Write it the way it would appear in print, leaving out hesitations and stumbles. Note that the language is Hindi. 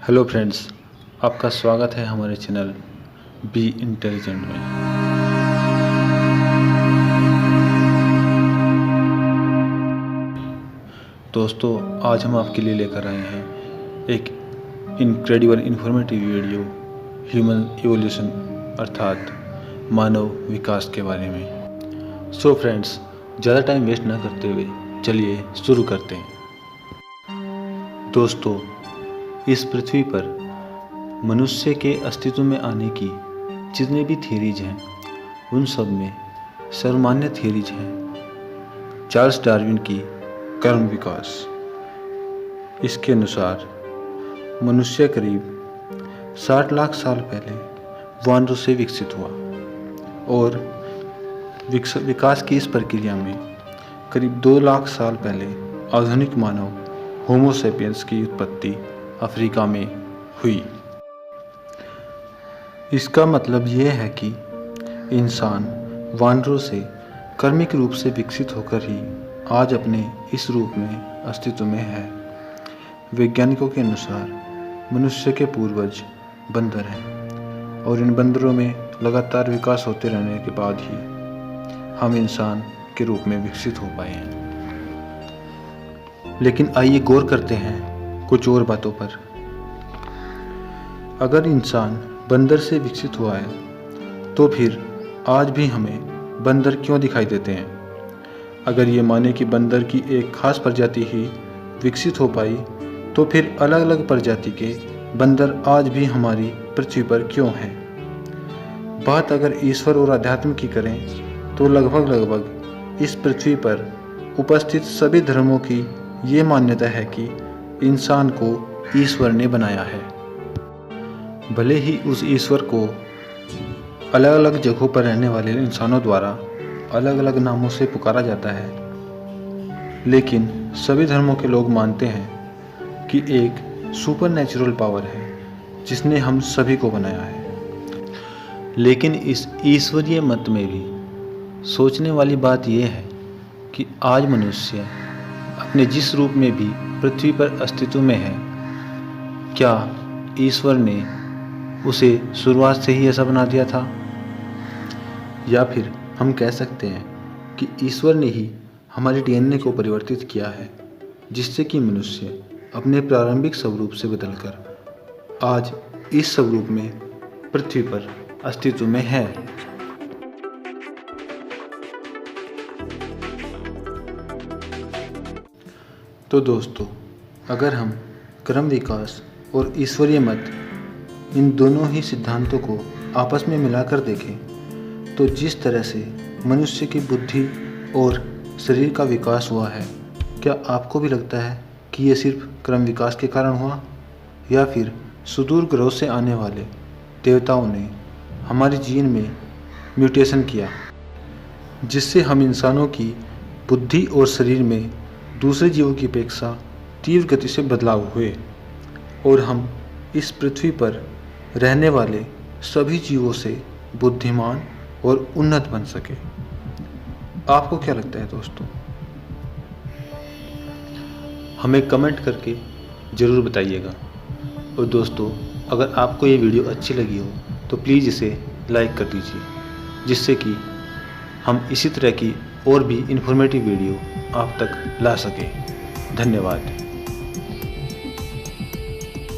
हेलो फ्रेंड्स, आपका स्वागत है हमारे चैनल बी इंटेलिजेंट में। दोस्तों, आज हम आपके लिए लेकर आए हैं एक incredible informative video human evolution अर्थात मानव विकास के बारे में। सो फ्रेंड्स, ज़्यादा टाइम वेस्ट ना करते हुए चलिए शुरू करते हैं। दोस्तों, इस पृथ्वी पर मनुष्य के अस्तित्व में आने की जितने भी थियरीज हैं उन सब में सर्वमान्य थियरीज हैं चार्ल्स डार्विन की कर्म विकास। इसके अनुसार मनुष्य करीब 60 लाख साल पहले वानरों से विकसित हुआ और विकास की इस प्रक्रिया में करीब 2 लाख साल पहले आधुनिक मानव होमो सेपियंस की उत्पत्ति अफ्रीका में हुई। इसका मतलब यह है कि इंसान वानरों से कर्मिक रूप से विकसित होकर ही आज अपने इस रूप में अस्तित्व में है। वैज्ञानिकों के अनुसार मनुष्य के पूर्वज बंदर हैं और इन बंदरों में लगातार विकास होते रहने के बाद ही हम इंसान के रूप में विकसित हो पाए हैं। लेकिन आइए गौर करते हैं कुछ और बातों पर। अगर इंसान बंदर से विकसित हुआ है तो फिर आज भी हमें बंदर क्यों दिखाई देते हैं? अगर ये माने कि बंदर की एक खास प्रजाति ही विकसित हो पाई तो फिर अलग अलग प्रजाति के बंदर आज भी हमारी पृथ्वी पर क्यों हैं? बात अगर ईश्वर और अध्यात्म की करें तो लगभग इस पृथ्वी पर उपस्थित सभी धर्मों की ये मान्यता है कि इंसान को ईश्वर ने बनाया है। भले ही उस ईश्वर को अलग अलग जगहों पर रहने वाले इंसानों द्वारा अलग अलग नामों से पुकारा जाता है, लेकिन सभी धर्मों के लोग मानते हैं कि एक सुपर नेचुरल पावर है जिसने हम सभी को बनाया है। लेकिन इस ईश्वरीय मत में भी सोचने वाली बात यह है कि आज मनुष्य अपने जिस रूप में भी पृथ्वी पर अस्तित्व में है, क्या ईश्वर ने उसे शुरुआत से ही ऐसा बना दिया था? या फिर हम कह सकते हैं कि ईश्वर ने ही हमारे डीएनए को परिवर्तित किया है, जिससे कि मनुष्य अपने प्रारंभिक स्वरूप से बदलकर आज इस स्वरूप में पृथ्वी पर अस्तित्व में है। तो दोस्तों, अगर हम क्रम विकास और ईश्वरीय मत इन दोनों ही सिद्धांतों को आपस में मिलाकर देखें तो जिस तरह से मनुष्य की बुद्धि और शरीर का विकास हुआ है, क्या आपको भी लगता है कि ये सिर्फ क्रम विकास के कारण हुआ, या फिर सुदूर ग्रहों से आने वाले देवताओं ने हमारे जीन में म्यूटेशन किया जिससे हम इंसानों की बुद्धि और शरीर में दूसरे जीवों की अपेक्षा तीव्र गति से बदलाव हुए और हम इस पृथ्वी पर रहने वाले सभी जीवों से बुद्धिमान और उन्नत बन सके? आपको क्या लगता है दोस्तों? हमें कमेंट करके ज़रूर बताइएगा। और दोस्तों, अगर आपको ये वीडियो अच्छी लगी हो तो प्लीज़ इसे लाइक कर दीजिए, जिससे कि हम इसी तरह की और भी इन्फॉर्मेटिव वीडियो आप तक ला सकें। धन्यवाद।